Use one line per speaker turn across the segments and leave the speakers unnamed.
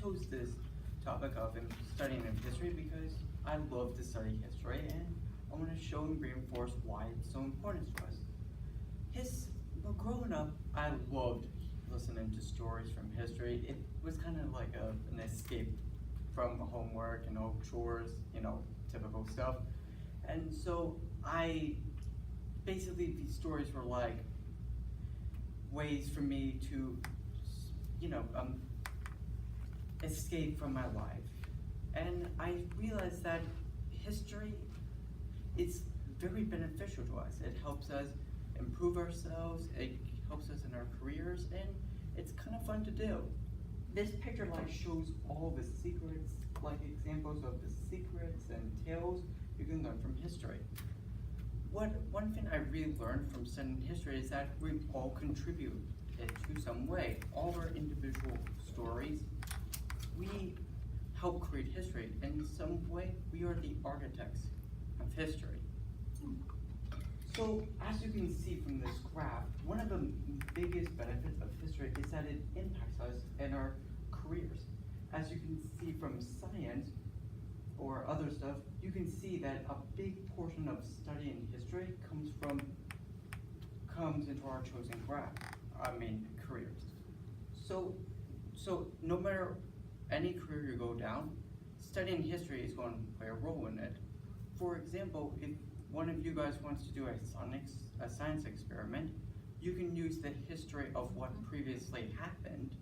chose this topic of studying in history because I love to study history and I want to show and reinforce why it's so important to us. Well, growing up, I loved listening to stories from history. It was kind of like an escape from homework, chores, typical stuff. And so basically these stories were like ways for me to, escape from my life. And I realized that history is very beneficial to us. It helps us improve ourselves, it helps us in our careers, and it's kind of fun to do. This picture shows all the secrets, examples of the secrets and tales you can learn from history. One thing I really learned from studying history is that we all contribute it to some way. All our individual stories, we help create history. In some way, we are the architects of history. So, as you can see from this graph, one of the biggest benefits of history is that it impacts us in our careers. As you can see from science or other stuff, you can see that a big portion of studying history comes into our chosen careers. So no matter any career you go down, studying history is going to play a role in it. For example, if one of you guys wants to do a science experiment, you can use the history of what previously happened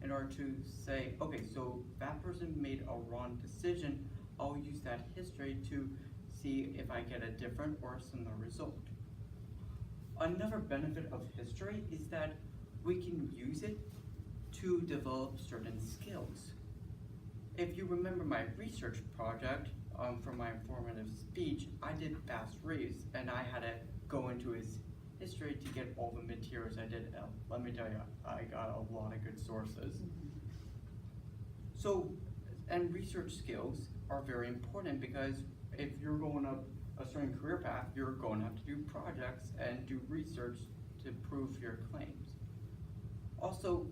in order to say, okay, so that person made a wrong decision, I'll use that history to see if I get a different or similar result. Another benefit of history is that we can use it to develop certain skills. If you remember my research project for my informative speech, I did Bass Reeves, and I had to go into his history to get all the materials I did. Let me tell you, I got a lot of good sources. So, and research skills are very important because if you're going up a certain career path, you're going to have to do projects and do research to prove your claims. Also,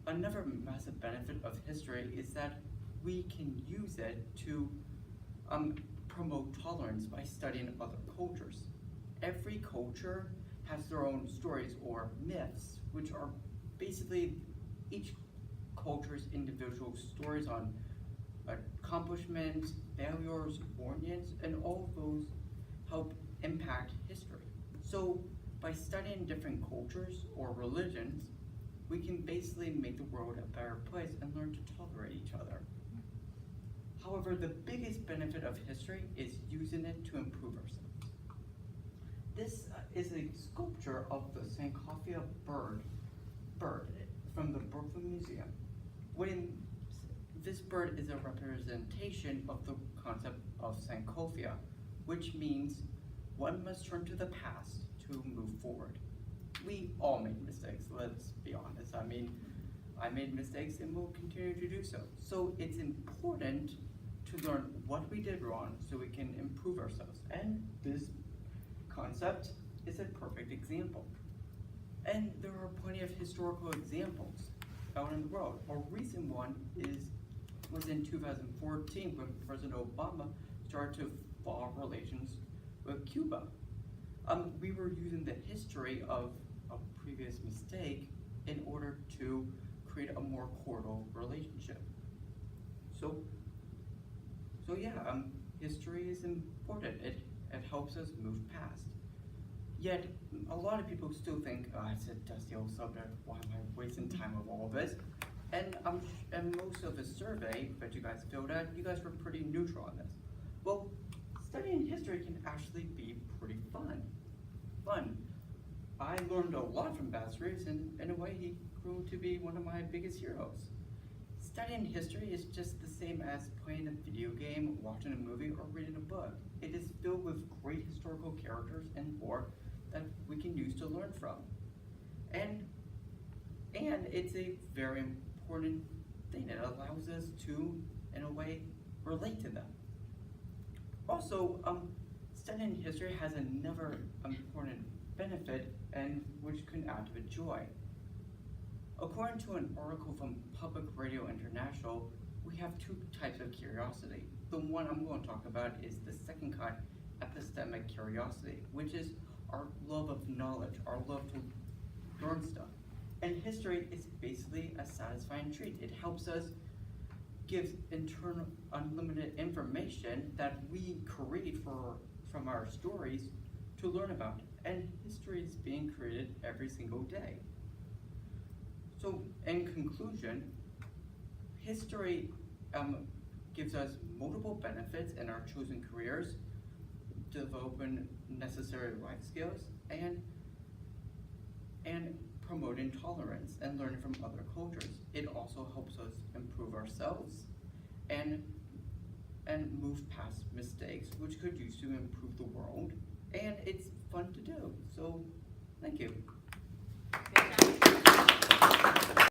another massive benefit of history is that we can use it to promote tolerance by studying other cultures. Every culture has their own stories or myths, which are basically each culture's individual stories on accomplishments, failures, warnings, and all of those help impact history. So by studying different cultures or religions, we can basically make the world a better place and learn to tolerate each other. However, the biggest benefit of history is using it to improve ourselves. This is a sculpture of the Sankofa bird from the Brooklyn Museum. This bird is a representation of the concept of Sankofa, which means one must turn to the past to move forward. We all make mistakes, let's be honest. I made mistakes and will continue to do so. So it's important to learn what we did wrong so we can improve ourselves. And this concept is a perfect example. And there are plenty of historical examples out in the world. A recent one was in 2014 when President Obama started to thaw relations with Cuba. We were using the history of a previous mistake in order to create a more cordial relationship. So yeah, history is important. It helps us move past. Yet, a lot of people still think, it's a dusty old subject, why am I wasting time with all this? And most of the survey that you guys filled out, you guys were pretty neutral on this. Well, studying history can actually be pretty fun. I learned a lot from Bass Reeves, and in a way, he grew to be one of my biggest heroes. Studying history is just the same as playing a video game, watching a movie, or reading a book. It is filled with great historical characters and lore that we can use to learn from. And it's a very important thing. It allows us to, in a way, relate to them. Also, studying history has another important benefit, and which can add to the joy. According to an article from Public Radio International, we have two types of curiosity. The one I'm going to talk about is the second kind, epistemic curiosity, which is our love of knowledge, our love to learn stuff. And history is basically a satisfying treat. It helps us give internal unlimited information that we create from our stories to learn about. And history is being created every single day. So in conclusion, history gives us multiple benefits in our chosen careers, developing necessary life skills, and promoting tolerance and learning from other cultures. It also helps us improve ourselves and move past mistakes, which could use to improve the world. And it's fun to do. So, thank you.